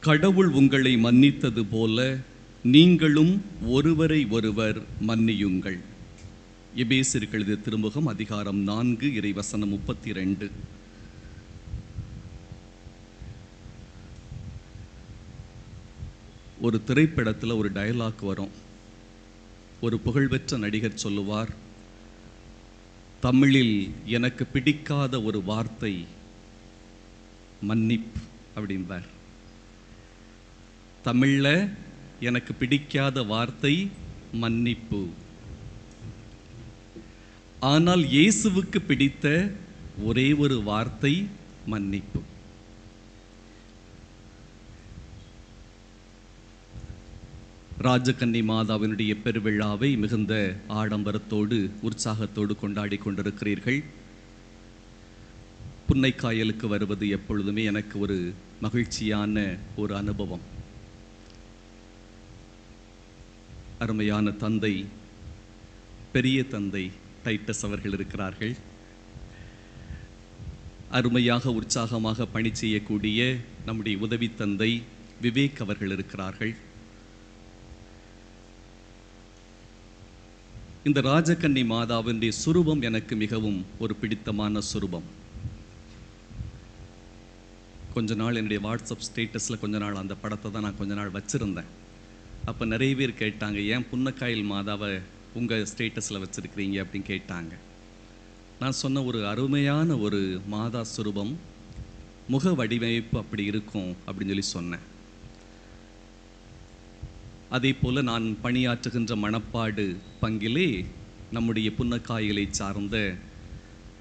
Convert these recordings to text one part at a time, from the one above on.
கடவுள் உங்களை மன்னித்தது போல நீங்களும் ஒருவரை ஒருவர் மன்னியுங்கள். எபேசியருக்கு எழுதிய திருமுகம் அதிகாரம் 4 இறைவசனம் 32. ஒரு திரைப்படத்தில் ஒரு டயலாக் வரும். ஒரு புகழ்பெற்ற நடிகர் சொல்லுவார், தமிழில் எனக்கு பிடிக்காத ஒரு வார்த்தை மன்னிப்பு அப்படின்பார். தமிழில் எனக்கு பிடிக்காத வார்த்தை மன்னிப்பு. ஆனால் இயேசுவுக்கு பிடித்த ஒரே ஒரு வார்த்தை மன்னிப்பு. ராஜகன்னி மாதாவினுடைய பெருவிழாவை மிகுந்த ஆடம்பரத்தோடு உற்சாகத்தோடு கொண்டாடி கொண்டிருக்கிறீர்கள். புன்னைக்காயலுக்கு வருவது எப்பொழுதுமே எனக்கு ஒரு மகிழ்ச்சியான ஒரு அனுபவம். அருமையான தந்தை, பெரிய தந்தை டைட்டஸ் அவர்கள் இருக்கிறார்கள். அருமையாக உற்சாகமாக பணி செய்யக்கூடிய நம்முடைய உதவி தந்தை விவேக் அவர்கள் இருக்கிறார்கள். இந்த ராஜகன்னி மாதாவினுடைய சுரூபம் எனக்கு மிகவும் ஒரு பிடித்தமான சுரூபம். கொஞ்ச நாள் என்னுடைய வாட்ஸ்அப் ஸ்டேட்டஸில் கொஞ்ச நாள் அந்த படத்தை தான் நான் கொஞ்ச நாள் வச்சுருந்தேன். அப்போ நிறைய பேர் கேட்டாங்க, ஏன் புன்னக்காயல் மாதாவை உங்கள் ஸ்டேட்டஸில் வச்சுருக்கிறீங்க அப்படின்னு கேட்டாங்க. நான் சொன்ன ஒரு அருமையான ஒரு மாதா சுரூபம், முக வடிவமைப்பு அப்படி இருக்கும் அப்படின்னு சொல்லி சொன்னேன். அதே போல் நான் பணியாற்றுகின்ற மணப்பாடு பங்கிலே நம்முடைய புன்னக்காயலை சார்ந்த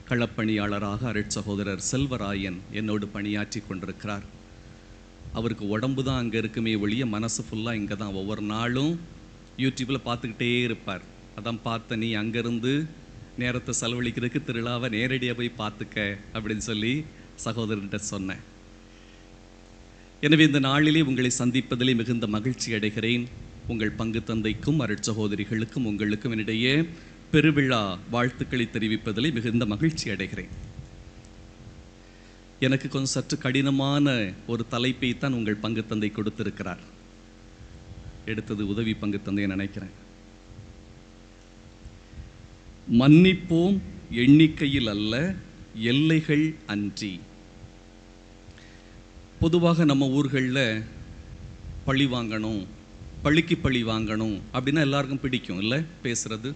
களப்பணியாளராக அருட்சகோதரர் செல்வராயன் என்னோடு பணியாற்றி கொண்டிருக்கிறார். அவருக்கு உடம்பு தான் அங்கே இருக்குமே ஒழிய மனசு ஃபுல்லாக இங்கே தான். ஒவ்வொரு நாளும் யூடியூப்பில் பார்த்துக்கிட்டே இருப்பார். அதான் பார்த்த, நீ அங்கேருந்து நேரத்தை செலவழிக்கிறதுக்கு திருவிழாவை நேரடியாக போய் பார்த்துக்க அப்படின்னு சொல்லி சகோதரர்கிட்ட சொன்னேன். எனவே இந்த நாளிலே உங்களை சந்திப்பதிலே மிகுந்த மகிழ்ச்சி அடைகிறேன். உங்கள் பங்கு தந்தைக்கும் அருட்சகோதரிகளுக்கும் உங்களுக்கும் என்னுடைய பெருவிழா வாழ்த்துக்களை தெரிவிப்பதிலே மிகுந்த மகிழ்ச்சி அடைகிறேன். எனக்கு கொஞ்சம் சற்று கடினமான ஒரு தலைப்பை தான் உங்கள் பங்கு தந்தை கொடுத்திருக்கிறார். எடுத்தது உதவி பங்கு தந்தையை நினைக்கிறேன். மன்னிப்போம் எண்ணிக்கையில் அல்ல, எல்லைகள் அன்றி. பொதுவாக நம்ம ஊர்களில் பழி வாங்கணும், பழிக்கு பழி வாங்கணும் அப்படின்னா எல்லாருக்கும் பிடிக்கும் இல்லை? பேசுறது,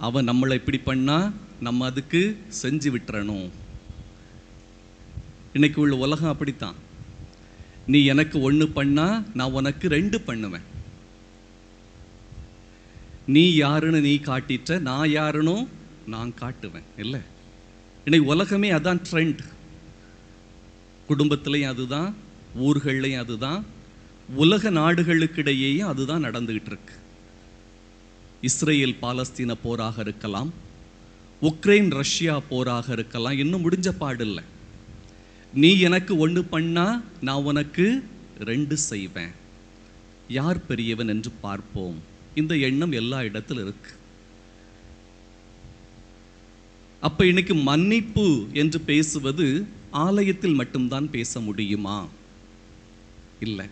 அவன் நம்மளை இப்படி பண்ணா நம்ம அதுக்கு செஞ்சு விட்டுறணும். இன்னைக்கு உள்ள உலகம் அப்படித்தான். நீ எனக்கு 1 பண்ணா நான் உனக்கு 2 பண்ணுவேன். நீ யாருன்னு நீ காட்டிட்ட, நான் யாருன்னு நான் காட்டுவேன் இல்லை? இன்னைக்கு உலகமே அதான் ட்ரெண்ட். குடும்பத்திலையும் அதுதான், ஊர்கள்லையும் அதுதான், உலக நாடுகளுக்கிடையேயும் அதுதான் நடந்துகிட்டு இருக்கு. இஸ்ரேல் பாலஸ்தீன போராக இருக்கலாம், உக்ரைன் ரஷ்யா போராக இருக்கலாம், இன்னும் முடிஞ்ச பாடில்லை. நீ எனக்கு 1 பண்ணா நான் உனக்கு 2 செய்வேன். யார் பெரியவன் என்று பார்ப்போம். இந்த எண்ணம் எல்லா இடத்திலும் இருக்கு. அப்ப இன்னைக்கு மன்னிப்பு என்று பேசுவது ஆலயத்தில் மட்டும்தான் பேச முடியுமா? இல்லை.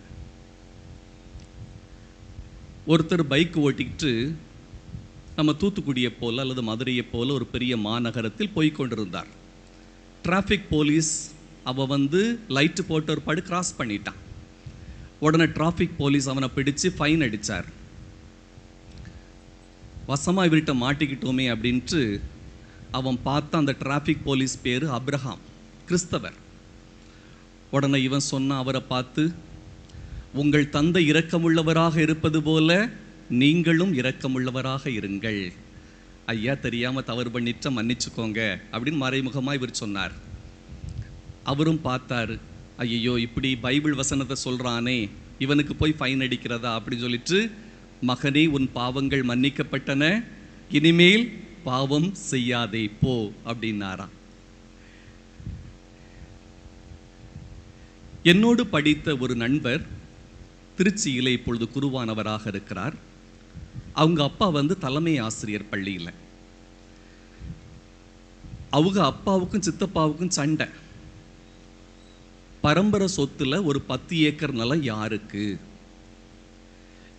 ஒருத்தர் பைக் ஓட்டிக்கிட்டு நம்ம தூத்துக்குடியை போல அல்லது மதுரையை போல ஒரு பெரிய மாநகரத்தில் போய்கொண்டிருந்தார். டிராஃபிக் போலீஸ் அவன் லைட்டு போட்டு ஒரு படு கிராஸ் பண்ணிட்டான். உடனே டிராஃபிக் போலீஸ் அவனை பிடிச்சு ஃபைன் அடித்தார். வசமாக இவர்கிட்ட மாட்டிக்கிட்டோமே அப்படின்ட்டு அவன் பார்த்த அந்த டிராஃபிக் போலீஸ் பேர் அப்ரஹாம், கிறிஸ்தவர். உடனே இவன் சொன்னான் அவரை பார்த்து, உங்கள் தந்தை இரக்கமுள்ளவராக இருப்பது போல நீங்களும் இரக்கமுள்ளவராக இருங்கள். ஐயா, தெரியாமல் தவறு பண்ணிட்ட, மன்னிச்சுக்கோங்க அப்படின்னு மறைமுகமாக இவர் சொன்னார். அவரும் பார்த்தார், ஐயோ இப்படி பைபிள் வசனத்தை சொல்கிறானே, இவனுக்கு போய் ஃபைன் அடிக்கிறதா அப்படின்னு சொல்லிட்டு, மகனே உன் பாவங்கள் மன்னிக்கப்பட்டன, இனிமேல் பாவம் செய்யாதே போ அப்படின்னாராம். என்னோடு படித்த ஒரு நண்பர் திருச்சியிலே இப்பொழுது குருவானவராக இருக்கிறார். அவங்க அப்பா தலைமை ஆசிரியர் பள்ளியில். அவங்க அப்பாவுக்கும் சித்தப்பாவுக்கும் சண்டை. பரம்பரை சொத்துல ஒரு 10 ஏக்கர் நிலம் யாருக்கு?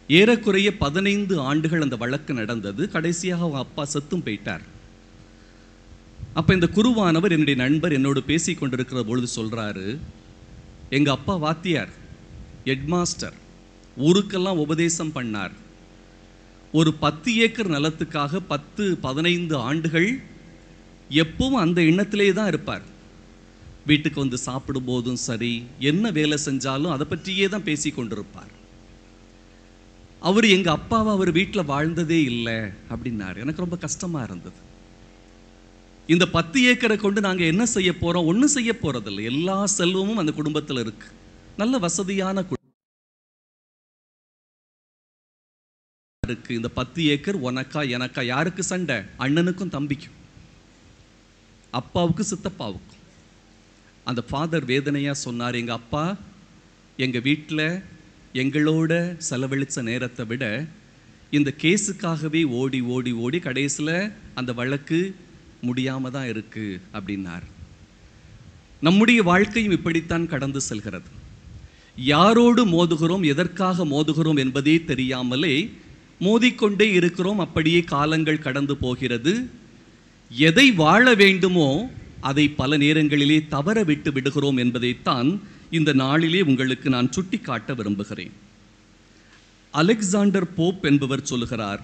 ஏறக்குறைய 15 ஆண்டுகள் அந்த வழக்கு நடந்தது. கடைசியாக அவங்க அப்பா செத்தும் போயிட்டார். அப்ப இந்த குருவானவர், என்னுடைய நண்பர், என்னோடு பேசி கொண்டிருக்கிற பொழுது சொல்றாரு, எங்க அப்பா வாத்தியார், ஹெட்மாஸ்டர், ஊருக்கெல்லாம் உபதேசம் பண்ணார். ஒரு 10 ஏக்கர் நிலத்துக்காக 10-15 ஆண்டுகள் எப்பவும் அந்த எண்ணத்திலே தான் இருப்பார். வீட்டுக்கு வந்து சாப்பிடும் போதும் சரி, என்ன வேலை செஞ்சாலும் அதை பற்றியே தான் பேசி கொண்டிருப்பார். அவர் எங்க அப்பாவை அவர் வீட்டில் வாழ்ந்ததே இல்லை அப்படின்னாரு. எனக்கு ரொம்ப கஷ்டமா இருந்தது. இந்த 10 ஏக்கரை கொண்டு நாங்க என்ன செய்ய போறோம்? ஒன்றும் செய்ய போறதில்லை. எல்லா செல்வமும் அந்த குடும்பத்தில் இருக்கு. நல்ல வசதியான இருக்கு. இந்த 10 ஏக்கர் உனக்கா எனக்கா? யாருக்கு சண்டை? அண்ணனுக்கும் தம்பிக்கும், அப்பாவுக்கு சித்தப்பாவுக்கும். அந்த ஃபாதர் வேதனையா சொன்னார், எங்க அப்பா எங்க வீட்டில் எங்களோட செலவழித்த நேரத்தை விட இந்த கேஸுக்காகவே ஓடி ஓடி ஓடி கடைசியில் அந்த வழக்கு முடியாம தான் இருக்கு அப்படின்னார். நம்முடைய வாழ்க்கையும் இப்படித்தான் கடந்து செல்கிறது. யாரோடு மோதுகிறோம், எதற்காக மோதுகிறோம் என்பதே தெரியாமலே மோதிக்கொண்டே இருக்கிறோம். அப்படியே காலங்கள் கடந்து போகிறது. எதை வாழ வேண்டுமோ அதை பல நேரங்களிலே தவற விட்டு விடுகிறோம் என்பதைத்தான் இந்த நாளிலே உங்களுக்கு நான் சுட்டி காட்ட விரும்புகிறேன். அலெக்சாண்டர் போப் என்பவர் சொல்லுகிறார்,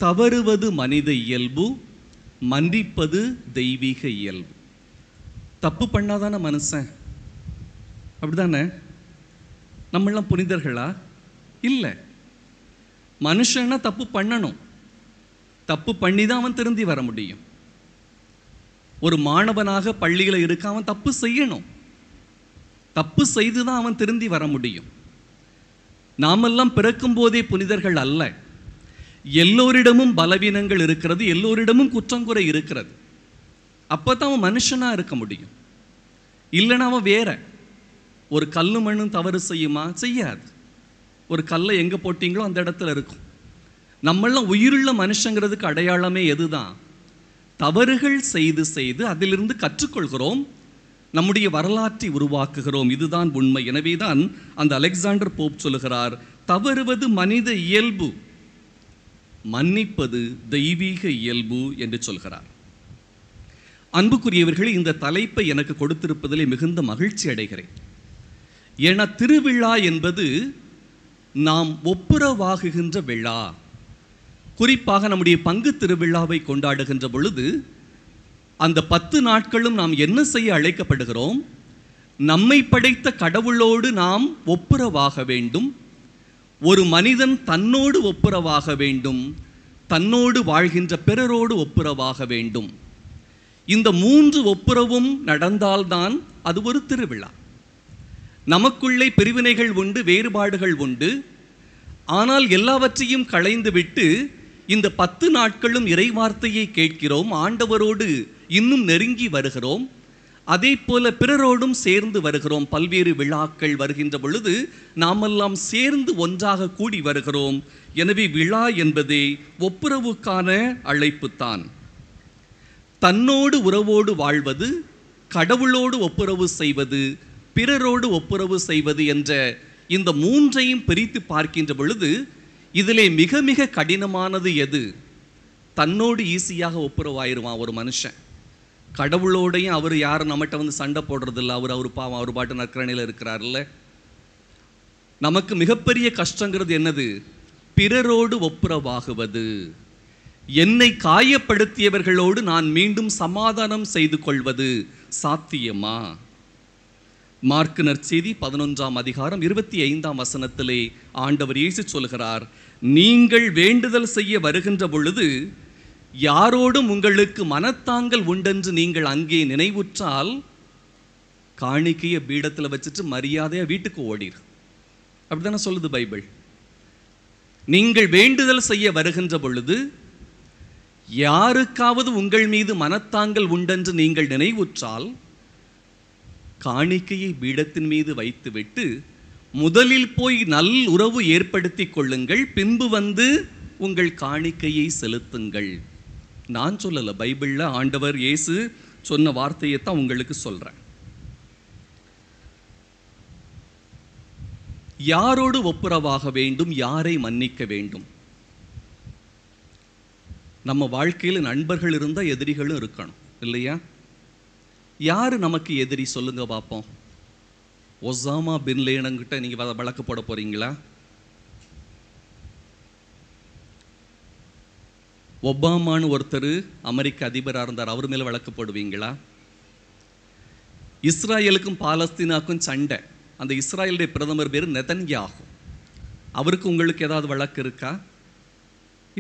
தவறுவது மனித இயல்பு, மன்னிப்பது தெய்வீக இயல்பு. தப்பு பண்ணாதான மனுஷன்? அப்படிதானே? நம்மளாம் புனிதர்களா? இல்லை. மனுஷன்னா தப்பு பண்ணணும். தப்பு பண்ணி தான் அவன் திருந்தி வர முடியும். ஒரு மாணவனாக பள்ளியில் இருக்க அவன் தப்பு செய்யணும். தப்பு செய்து தான் அவன் திருந்தி வர முடியும். நாமெல்லாம் பிறக்கும் போதே புனிதர்கள் அல்ல. எல்லோரிடமும் பலவீனங்கள் இருக்கிறது, எல்லோரிடமும் குற்றங்குறை இருக்கிறது. அப்பதான் அவன் மனுஷனா இருக்க முடியும். இல்லைன்னா அவன் வேற. ஒரு கல்லு மண்ணும் தவறு செய்யுமா? செய்யாது. ஒரு கல்லை எங்க போட்டீங்களோ அந்த இடத்துல இருக்கும். நம்மளாம் உயிருள்ள மனுஷங்கிறதுக்கு அடையாளமே எதுதான்? தவறுகள் செய்து செய்து அதிலிருந்து கற்றுக்கொள்கிறோம், நம்முடைய வரலாற்றை உருவாக்குகிறோம். இதுதான் உண்மை. எனவேதான் அந்த அலெக்சாண்டர் போப் சொல்லுகிறார், தவறுவது மனித இயல்பு, மன்னிப்பது தெய்வீக இயல்பு என்று சொல்கிறார். அன்புக்குரியவர்களே, இந்த தலைப்பை எனக்கு கொடுத்திருப்பதிலே மிகுந்த மகிழ்ச்சி அடைகிறேன். ஏன்னா திருவிழா என்பது நாம் ஒப்புரவாகுகின்ற விழா. குறிப்பாக நம்முடைய பங்கு திருவிழாவை கொண்டாடுகின்ற பொழுது அந்த 10 நாட்களும் நாம் என்ன செய்ய அழைக்கப்படுகிறோம்? நம்மை படைத்த கடவுளோடு நாம் ஒப்புரவாக வேண்டும். ஒரு மனிதன் தன்னோடு ஒப்புரவாக வேண்டும், தன்னோடு வாழ்கின்ற பிறரோடு ஒப்புரவாக வேண்டும். இந்த 3 ஒப்புரவும் நடந்தால்தான் அது ஒரு திருவிழா. நமக்குள்ளே பிரிவினைகள் உண்டு, வேறுபாடுகள் உண்டு. ஆனால் எல்லாவற்றையும் களைந்துவிட்டு இந்த 10 நாட்களும் இறைவார்த்தையை கேட்கிறோம், ஆண்டவரோடு இன்னும் நெருங்கி வருகிறோம். அதே போல பிறரோடும் சேர்ந்து வருகிறோம். பல்வேறு விழாக்கள் வருகின்ற பொழுது நாமெல்லாம் சேர்ந்து ஒன்றாக கூடி வருகிறோம். எனவே விழா என்பதே ஒப்புரவுக்கான அழைப்புத்தான். தன்னோடு உறவோடு வாழ்வது, கடவுளோடு ஒப்புரவு செய்வது, பிறரோடு ஒப்புரவு செய்வது என்ற இந்த 3ஐயும் பிரித்து பார்க்கின்ற பொழுது இதிலே மிக மிக கடினமானது எது? தன்னோடு ஈஸியாக ஒப்புரவாயிருவான் ஒரு மனுஷன். கடவுளோடையும் அவர் யாரும் நம்மகிட்ட வந்து சண்டை போடுறதில்ல. அவர் பாவம், அவர் பாட்டு நற்கரணையில் இருக்கிறார்ல. நமக்கு மிகப்பெரிய கஷ்டங்கிறது என்னது? பிறரோடு ஒப்புரவாகுவது. என்னை காயப்படுத்தியவர்களோடு நான் மீண்டும் சமாதானம் செய்து கொள்வது சாத்தியமா? மார்க்கு நற்செய்தி 11ஆம் அதிகாரம் 25ஆம் வசனத்திலே ஆண்டவர் இயேசு சொல்கிறார், நீங்கள் வேண்டுதல் செய்ய வருகின்ற பொழுது யாரோடும் உங்களுக்கு மனத்தாங்கல் உண்டென்று நீங்கள் அங்கே நினைவுற்றால் காணிக்கையை பீடத்தில் வச்சுட்டு மரியாதையா வீட்டுக்கு ஓடிரு. அப்படித்தானே சொல்லுது பைபிள். நீங்கள் வேண்டுதல் செய்ய வருகின்ற பொழுது யாருக்காவது உங்கள் மீது மனத்தாங்கல் உண்டென்று நீங்கள் நினைவுற்றால் காணிக்கையை பீடத்தின் மீது வைத்துவிட்டு முதலில் போய் நல் உறவு ஏற்படுத்தி கொள்ளுங்கள், பின்பு வந்து உங்கள் காணிக்கையை செலுத்துங்கள். நான் சொல்லல, பைபிள்ல ஆண்டவர் இயேசு சொன்ன வார்த்தையை தான் உங்களுக்கு சொல்றேன். யாரோடு ஒப்புரவாக வேண்டும், யாரை மன்னிக்க வேண்டும்? நம்ம வாழ்க்கையில் நண்பர்கள் இருந்தால் எதிரிகளும் இருக்கணும் இல்லையா? யார் நமக்கு எதிரி சொல்லுங்க பார்ப்போம். ஒசாமா பின் லேடன்கிட்ட நீங்கள் வழக்கு போட போறீங்களா? ஒபாமான்னு ஒருத்தர் அமெரிக்க அதிபராக இருந்தார், அவர் மேலே வழக்கு போடுவீங்களா? இஸ்ராயலுக்கும் பாலஸ்தீனாக்கும் சண்டை, அந்த இஸ்ராயலுடைய பிரதமர் பேர் நெதன்யாகு, அவருக்கு உங்களுக்கு ஏதாவது வழக்கு இருக்கா?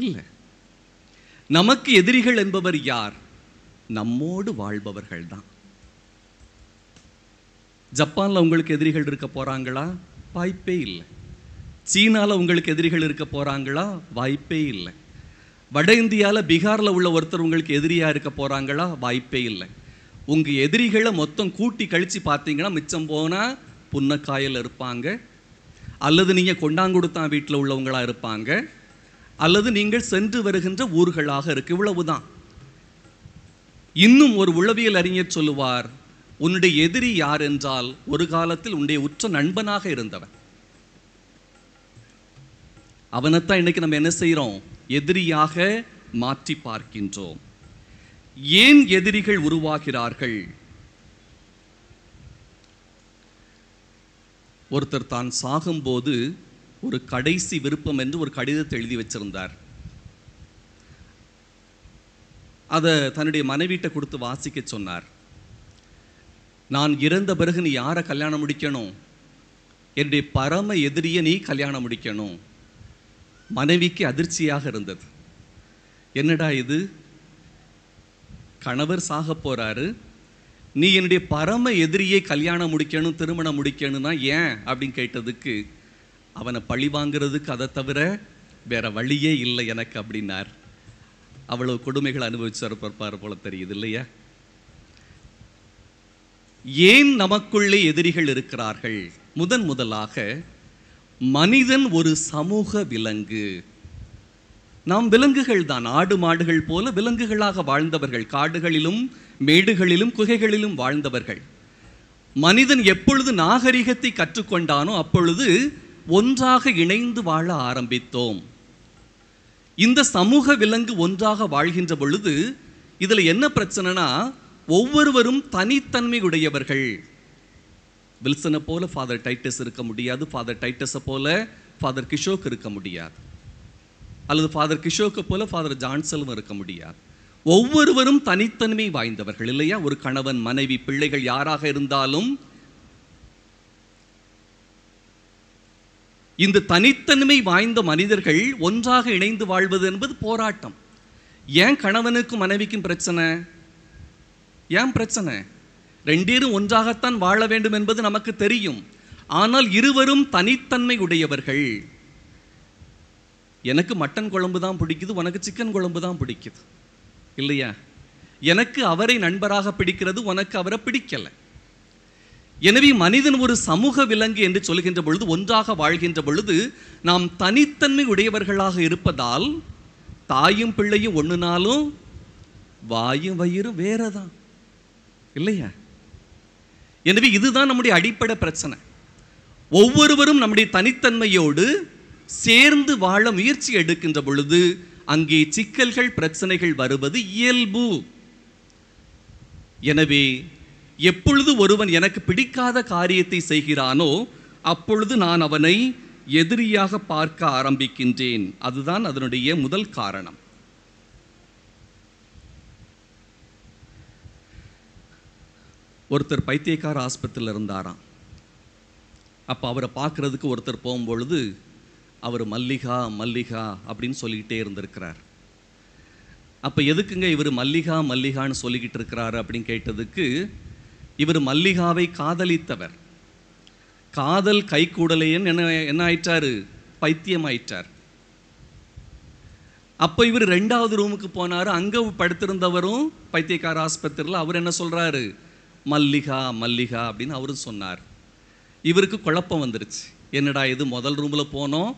இல்லை. நமக்கு எதிரிகள் என்பவர் யார்? நம்மோடு வாழ்பவர்கள் தான். ஜப்பான்ல உங்களுக்கு எதிரிகள் இருக்க போறாங்களா? வாய்ப்பே இல்லை. சீனால உங்களுக்கு எதிரிகள் இருக்க போறாங்களா? வாய்ப்பே இல்லை. வட இந்தியால பீகார்ல உள்ள ஒருத்தர் உங்களுக்கு எதிரியா இருக்க போறாங்களா? வாய்ப்பே இல்லை. உங்க எதிரிகளை மொத்தம் கூட்டி கழிச்சு பார்த்தீங்கன்னா மிச்சம் போனா புன்னக்காயில் இருப்பாங்க, அல்லது நீங்க கொண்டாங்குடுத்தான் வீட்டில் உள்ளவங்களா இருப்பாங்க, அல்லது நீங்கள் சென்று வருகின்ற ஊர்களாக இருக்கு. இவ்வளவுதான். இன்னும் ஒரு உளவியல் அறிஞர் சொல்லுவார், உன்னுடைய எதிரி யார் என்றால் ஒரு காலத்தில் உன்னுடைய உற்ற நண்பனாக இருந்தவன். அவனைத்தான் இன்னைக்கு நம்ம என்ன செய்யறோம்? எதிரியாக மாற்றி பார்க்கின்றோம். ஏன் எதிரிகள் உருவாகிறார்கள்? ஒருத்தர் தான் சாகும்போது ஒரு கடைசி விருப்பம் என்று ஒரு கடிதத்தை எழுதி வச்சிருந்தார். அதை தன்னுடைய மனைவிட்ட கொடுத்து வாசிக்க சொன்னார். நான் இறந்த பிறகு நீ யாரை கல்யாணம் முடிக்கணும்? என்னுடைய பரம எதிரியை நீ கல்யாணம் முடிக்கணும். மனைவிக்கு அதிர்ச்சியாக இருந்தது. என்னடா இது, கணவர் சாக போறாரு, நீ என்னுடைய பரம எதிரியை கல்யாணம் முடிக்கணும், திருமணம் முடிக்கணும்னா ஏன் அப்படின்னு கேட்டதுக்கு, அவனை பழி வாங்கிறதுக்கு அதை தவிர வேற வழியே இல்லை எனக்கு அப்படின்னார். அவ்வளவு கொடுமைகள் அனுபவிச்சிருப்பார் போல தெரியுது இல்லையா? ஏன் நமக்குள்ளே எதிரிகள் இருக்கிறார்கள்? முதலாக மனிதன் ஒரு சமூக விலங்கு. நாம் விலங்குகள் தான், ஆடு மாடுகள் போல விலங்குகளாக வாழ்ந்தவர்கள், காடுகளிலும் மேடுகளிலும் குகைகளிலும் வாழ்ந்தவர்கள். மனிதன் எப்பொழுது நாகரிகத்தை கற்றுக்கொண்டானோ அப்பொழுது ஒன்றாக இணைந்து வாழ ஆரம்பித்தோம். இந்த சமூக விலங்கு ஒன்றாக வாழ்கின்ற பொழுது இதுல என்ன பிரச்சனைனா, ஒவ்வொருவரும் தனித்தன்மை உடையவர்கள். வில்சனை போல ஃபாதர் டைட்டஸ் இருக்க முடியாது, ஃபாதர் டைட்டஸை போல ஃபாதர் கிஷோக் இருக்க முடியாது, அல்லது ஃபாதர் கிஷோக்கை போல ஃபாதர் ஜான்சலும் இருக்க முடியாது. ஒவ்வொருவரும் தனித்தன்மை வாய்ந்தவர்கள் இல்லையா? ஒரு கணவன், மனைவி, பிள்ளைகள் யாராக இருந்தாலும் இந்த தனித்தன்மை வாய்ந்த மனிதர்கள் ஒன்றாக இணைந்து வாழ்வது என்பது போராட்டம். ஏன் கணவனுக்கும் மனைவிக்கும் பிரச்சனை? ஏன் பிரச்சனை? ரெண்டேரும் ஒன்றாகத்தான் வாழ வேண்டும் என்பது நமக்கு தெரியும். ஆனால் இருவரும் தனித்தன்மை உடையவர்கள். எனக்கு மட்டன் குழம்பு தான் பிடிக்குது, உனக்கு சிக்கன் குழம்பு தான் பிடிக்குது இல்லையா? எனக்கு அவரை நண்பராக பிடிக்கிறது, உனக்கு அவரை பிடிக்கல. எனவே மனிதன் ஒரு சமூக விலங்கு என்று சொல்கின்ற பொழுது, ஒன்றாக வாழ்கின்ற பொழுது நாம் தனித்தன்மை உடையவர்களாக இருப்பதால் தாயும் பிள்ளையும் ஒண்ணுனாலும் வாயும் வயிறும் வேறதான் இல்லையா? எனவே இதுதான் நம்முடைய அடிப்படை பிரச்சனை. ஒவ்வொருவரும் நம்முடைய தனித்தன்மையோடு சேர்ந்து வாழ முயற்சி எடுக்கின்ற பொழுது அங்கே சிக்கல்கள், பிரச்சனைகள் வருவது இயல்பு. எனவே எப்பொழுது ஒருவன் எனக்கு பிடிக்காத காரியத்தை செய்கிறானோ அப்பொழுது நான் அவனை எதிரியாக பார்க்க ஆரம்பிக்கின்றேன். அதுதான் அதனுடைய முதல் காரணம். ஒருத்தர் பைத்தியக்கார ஆஸ்பத்திரியில் இருந்தாராம். அப்போ அவரை பார்க்கறதுக்கு ஒருத்தர் போகும்பொழுது அவர் மல்லிகா மல்லிகா அப்படின்னு சொல்லிக்கிட்டே இருந்திருக்கிறார். அப்போ எதுக்குங்க இவர் மல்லிகா மல்லிகான்னு சொல்லிக்கிட்டு இருக்கிறாரு அப்படின்னு கேட்டதுக்கு, இவர் மல்லிகாவை காதலித்தவர். காதல் கை கூடலையன்னு என்ன ஆயிட்டாரு? பைத்தியம் ஆயிட்டார். அப்போ இவர் 2வது ரூமுக்கு போனார். அங்கே படுத்திருந்தவரும் பைத்தியக்கார ஆஸ்பத்திரியில் அவர் என்ன சொல்றாரு? மல்லிகா மல்லிகா அப்படின்னு அவரும் சொன்னார். இவருக்கு குழப்பம் வந்துருச்சு. என்னடா இது, முதல் ரூமில் போனோம்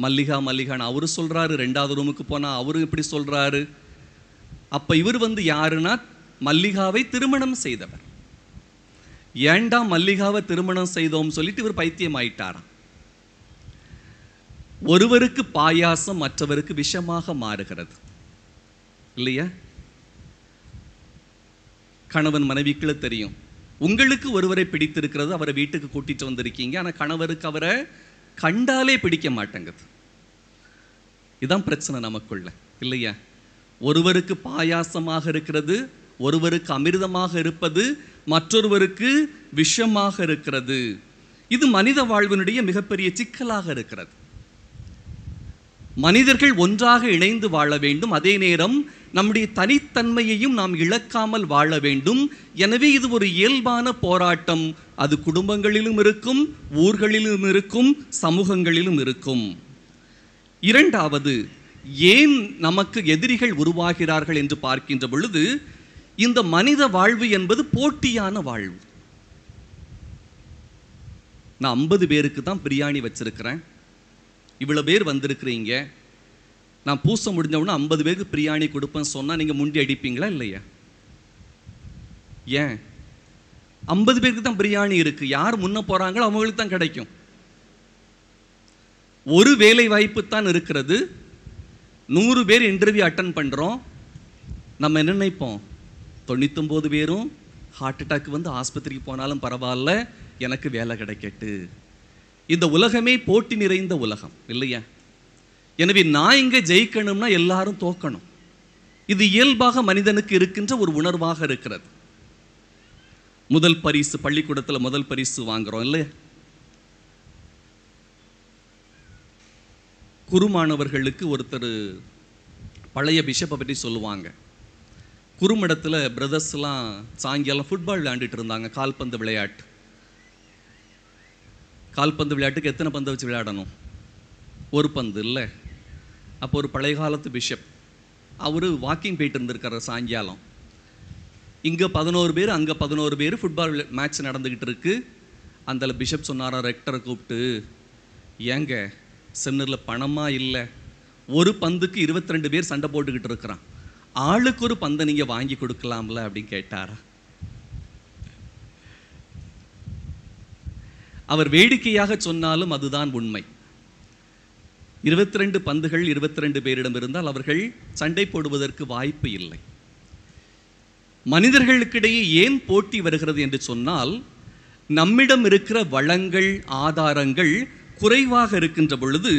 மல்லிகா மல்லிகான்னு அவரு சொல்றாரு, 2வது ரூமுக்கு போனால் அவரும் இப்படி சொல்றாரு. அப்போ இவர் யாருன்னா மல்லிகாவை திருமணம் செய்தவர். ஏண்டா மல்லிகாவை திருமணம் செய்தோம் சொல்லிட்டு இவர் பைத்தியம் ஆயிட்டாராம். ஒருவருக்கு பாயாசம் மற்றவருக்கு விஷமாக மாறுகிறது இல்லையா? கணவன் மனைவிக்குள்ள தெரியும். உங்களுக்கு ஒருவரை பிடித்திருக்கிறது, அவரை வீட்டுக்கு கூட்டிட்டு வந்திருக்கீங்க. ஆனா கணவருக்கு அவரை கண்டாலே பிடிக்க மாட்டேங்குது. இதான் பிரச்சனை நமக்குள்ள இல்லையா? ஒருவருக்கு பாயாசமாக இருக்கிறது, ஒருவருக்கு அமிர்தமாக இருப்பது, மற்றொருவருக்கு விஷமாக இருக்கிறது. இது மனித வாழ்வினுடைய மிகப்பெரிய சிக்கலாக இருக்கிறது. மனிதர்கள் ஒன்றாக இணைந்து வாழ வேண்டும், அதே நேரம் நம்முடைய தனித்தன்மையையும் நாம் இழக்காமல் வாழ வேண்டும். எனவே இது ஒரு இயல்பான போராட்டம். அது குடும்பங்களிலும் இருக்கும், ஊர்களிலும் இருக்கும், சமூகங்களிலும் இருக்கும். இரண்டாவது, ஏன் நமக்கு எதிரிகள் உருவாகிறார்கள் என்று பார்க்கின்ற பொழுது, இந்த மனித வாழ்வு என்பது போட்டியான வாழ்வு. நான் 50 பேருக்கு தான் பிரியாணி வச்சிருக்கிறேன், இவ்வளோ பேர் வந்திருக்கிறீங்க, நான் பூச முடிஞ்சவுடனே 50 பேருக்கு பிரியாணி கொடுப்பேன்னு சொன்னால் நீங்கள் முண்டி அடிப்பீங்களா இல்லையா? ஏன்? 50 பேருக்கு தான் பிரியாணி இருக்கு, யார் முன்ன போகிறாங்களோ அவங்களுக்கு தான் கிடைக்கும். ஒரு வேலை வாய்ப்பு தான் இருக்கிறது, 100 பேர் இன்டர்வியூ அட்டன் பண்ணுறோம். நம்ம என்ன நினைப்போம்? 99 பேரும் ஹார்ட் அட்டாக் வந்து ஆஸ்பத்திரிக்கு போனாலும் பரவாயில்ல, எனக்கு வேலை கிடைக்கட்டு. இந்த உலகமே போட்டி நிறைந்த உலகம் இல்லையா? எனவே நான் இங்கே ஜெயிக்கணும்னா எல்லாரும் தோக்கணும். இது இயல்பாக மனிதனுக்கு இருக்கின்ற ஒரு உணர்வாக இருக்கிறது. முதல் பரிசு, பள்ளிக்கூடத்தில் முதல் பரிசு வாங்குறோம் இல்லையா? குருமானவர்களுக்கு ஒருத்தர் பழைய பிஷப்பை பற்றி சொல்லுவாங்க. குறுமடத்தில் பிரதர்ஸ்லாம் சாயங்காலம் ஃபுட்பால் விளையாண்டுட்டு இருந்தாங்க, கால்பந்து விளையாட்டு. கால்பந்து விளையாட்டுக்கு எத்தனை பந்து வச்சு விளையாடணும்? ஒரு பந்து இல்லை. அப்போ ஒரு பழைய காலத்து பிஷப் அவர் வாக்கிங் போயிட்டு இருந்திருக்காரு சாயங்காலம். இங்கே 11 பேர், அங்கே 11 பேர், ஃபுட்பால் மேட்ச் நடந்துக்கிட்டு இருக்கு. அந்த பிஷப் சொன்னாரா ரெக்டரை கூப்பிட்டு, ஏங்க செமினரில் பணமாக இல்லை, ஒரு பந்துக்கு 22 பேர் சண்டை போட்டுக்கிட்டு இருக்கிறான், ஆளுக்கு ஒரு பந்தை நீங்கள் வாங்கி கொடுக்கலாம்ல அப்படின்னு கேட்டாரா? அவர் வேடிக்கையாக சொன்னாலும் அதுதான் உண்மை. 22 பந்துகள் 22 பேரிடம் இருந்தால் அவர்கள் சண்டை போடுவதற்கு வாய்ப்பு இல்லை. மனிதர்களுக்கிடையே ஏன் போட்டி வருகிறது என்று சொன்னால், நம்மிடம் இருக்கிற வளங்கள், ஆதாரங்கள் குறைவாக இருக்கின்ற பொழுது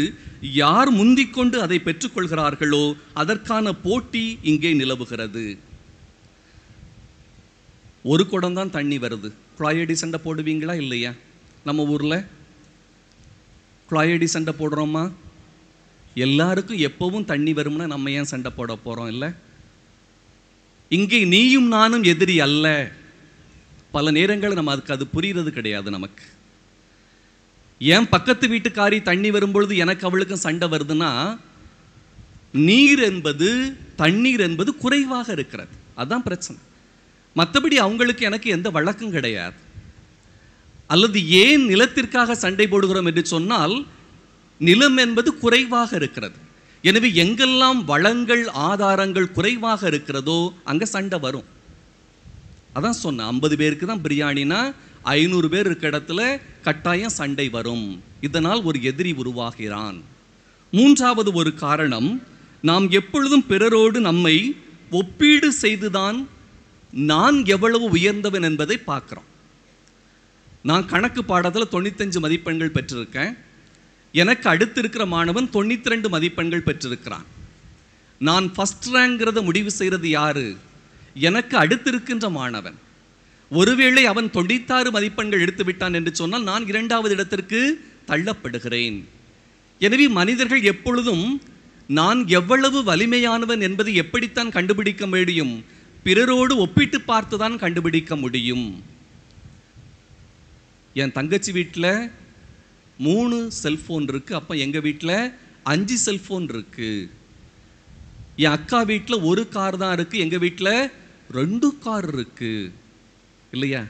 யார் முந்திக்கொண்டு அதை பெற்றுக்கொள்கிறார்களோ அதற்கான போட்டி இங்கே நிலவுகிறது. ஒரு குடம் தான் தண்ணி வருது, குழாயடி சண்டை போடுவீங்களா இல்லையா? நம்ம ஊரில் குழாயடி சண்டை போடுறோமா? எல்லாருக்கும் எப்பவும் தண்ணி வரும்னா நம்ம ஏன் சண்டை போட போகிறோம்? இல்லை, இங்கே நீயும் நானும் எதிரி அல்ல. பல நேரங்களில் நம்ம அது புரிகிறது கிடையாது நமக்கு. ஏன் பக்கத்து வீட்டுக்காரி தண்ணி வரும்பொழுது எனக்கு அவளுக்கும் சண்டை வருதுன்னா, நீர் என்பது, தண்ணீர் என்பது குறைவாக இருக்கிறது, அதுதான் பிரச்சனை. மற்றபடி அவங்களுக்கு எனக்கு எந்த வழக்கம் கிடையாது. அல்லது ஏன் நிலத்திற்காக சண்டை போடுகிறோம் என்று சொன்னால், நிலம் என்பது குறைவாக இருக்கிறது. எனவே எங்கெல்லாம் வளங்கள், ஆதாரங்கள் குறைவாக இருக்கிறதோ அங்கே சண்டை வரும். அதான் சொன்னேன், 50 பேருக்கு தான் பிரியாணினா 500 பேர் இருக்க இடத்துல கட்டாயம் சண்டை வரும். இதனால் ஒரு எதிரி உருவாகிறான். மூன்றாவது ஒரு காரணம், நாம் எப்பொழுதும் பிறரோடு நம்மை ஒப்பீடு செய்துதான் நான் எவ்வளவு உயர்ந்தவன் என்பதை பார்க்கிறோம். நான் கணக்கு பாடத்தில் 95 மதிப்பெண்கள் பெற்றிருக்கேன், எனக்கு அடுத்து இருக்கிற மாணவன் 92 மதிப்பெண்கள் பெற்றிருக்கிறான். நான் ஃபர்ஸ்ட் ரேங்கிறத முடிவு செய்கிறது யாரு? எனக்கு அடுத்து இருக்கின்ற மாணவன். ஒருவேளை அவன் 96 மதிப்பெண்கள் எடுத்து விட்டான் என்று சொன்னால் நான் 2வது இடத்திற்கு தள்ளப்படுகிறேன். எனவே மனிதர்கள் எப்பொழுதும் நான் எவ்வளவு வலிமையானவன் என்பதை எப்படித்தான் கண்டுபிடிக்க முடியும்? பிறரோடு ஒப்பிட்டு பார்த்துதான் கண்டுபிடிக்க முடியும். என் தங்கச்சி வீட்டில் 3 செல்ஃபோன் இருக்கு, அப்போ எங்கள் வீட்டில் 5 செல்ஃபோன் இருக்கு. என் அக்கா வீட்டில் 1 கார் தான் இருக்கு, எங்கள் வீட்டில் 2 கார் இருக்கு இல்லையா?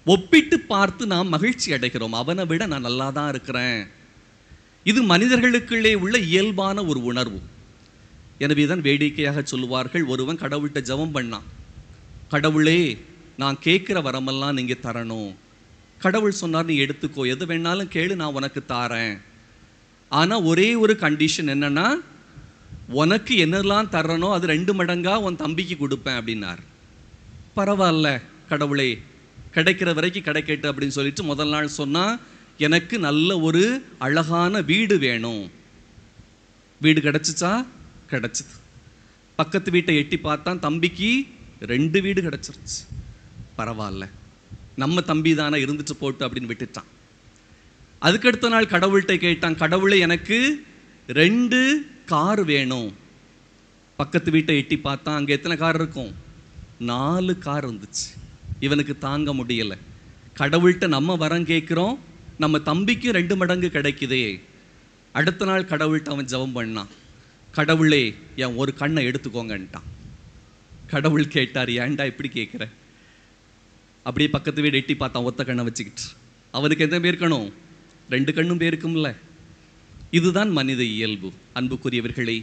ஒப்பிட்டு பார்த்து நாம் மகிழ்ச்சி அடைகிறோம், அவனை விட நான் நல்லா தான் இருக்கிறேன். இது மனிதர்களுக்குள்ளே உள்ள இயல்பான ஒரு உணர்வு. எனவே தான் வேடிக்கையாக சொல்லுவார்கள், ஒருவன் கடவுள்கிட்ட ஜெபம் பண்ணான், கடவுளே நான் கேட்குற வரமெல்லாம் நீங்கள் தரணும். கடவுள் சொன்னார், நீ எடுத்துக்கோ, எது வேணாலும் கேளு, நான் உனக்கு தாரேன். ஆனால் ஒரே ஒரு கண்டிஷன் என்னன்னா, உனக்கு என்னெல்லாம் தர்றனோ அது 2 மடங்கா உன் தம்பிக்கு கொடுப்பேன் அப்படின்னார். பரவாயில்ல கடவுளே, கிடைக்கிற வரைக்கும் கிடைக்கட்டு அப்படின்னு சொல்லிட்டு முதல் நாள் சொன்னா, எனக்கு நல்ல ஒரு அழகான வீடு வேணும். வீடு கிடைச்சிச்சா? கிடைச்சிது. பக்கத்து வீட்டை எட்டி பார்த்தான், தம்பிக்கு 2 வீடு கிடைச்சிருச்சு. பரவாயில்ல, நம்ம தம்பி தானே இருந்துட்டு போட்டு அப்படின்னு விட்டுட்டான். அதுக்கடுத்த நாள் கடவுள்கிட்ட கேட்டான், கடவுளே எனக்கு 2 கார் வேணும். பக்கத்து வீட்டை எட்டி பார்த்தான், அங்கே எத்தனை கார் இருக்கும்? 4 கார் இருந்துச்சு. இவனுக்கு தாங்க முடியல. கடவுள்கிட்ட நம்ம வரம் கேட்குறோம், நம்ம தம்பிக்கு 2 மடங்கு கிடைக்குதே. அடுத்த நாள் கடவுள்கிட்ட அவன் ஜெபம் பண்ணான், கடவுளே என் ஒரு கண்ணை எடுத்துக்கோங்கன்ட்டான். கடவுள் கேட்டார், ஏன்டா இப்படி கேட்குற? அப்படியே பக்கத்து வீடு எட்டி பார்த்தான், ஒத்த கண்ணை வச்சுக்கிட்டு. அவனுக்கு எந்த பேருக்கணும்? 2 கண்ணும் பேருக்கும்ல. இதுதான் மனித இயல்பு. அன்புக்குரியவர்களே,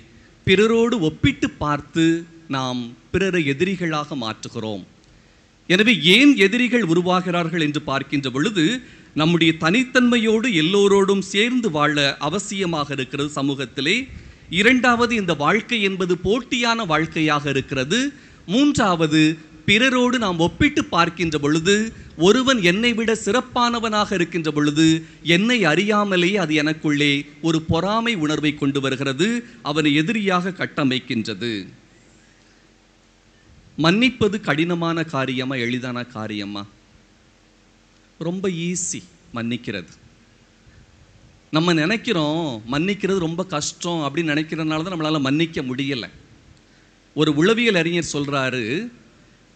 பிறரோடு ஒப்பிட்டு பார்த்து நாம் பிறரை எதிரிகளாக மாற்றுகிறோம். எனவே ஏன் எதிரிகள் உருவாகிறார்கள் என்று பார்க்கின்ற பொழுது, நம்முடைய தனித்தன்மையோடு எல்லோரோடும் சேர்ந்து வாழ அவசியமாக இருக்கிறது சமூகத்திலே. 2வது, இந்த வாழ்க்கை என்பது போட்டியான வாழ்க்கையாக இருக்கிறது. 3வது, பிறரோடு நாம் ஒப்பிட்டு பார்க்கின்ற பொழுது, ஒருவன் என்னை விட சிறப்பானவனாக இருக்கின்ற பொழுது என்னை அறியாமலேயே அது எனக்குள்ளே ஒரு பொறாமை உணர்வை கொண்டு வருகிறது, அவனை எதிரியாக கட்டமைக்கின்றது. மன்னிப்பது கடினமான காரியமா எளிதான காரியமா? ரொம்ப ஈஸி மன்னிக்கிறது. நம்ம நினைக்கிறோம் மன்னிக்கிறது ரொம்ப கஷ்டம் அப்படின்னு நினைக்கிறதுனால தான் நம்மளால மன்னிக்க முடியலை. ஒரு உளவியல் அறிஞர் சொல்றாரு,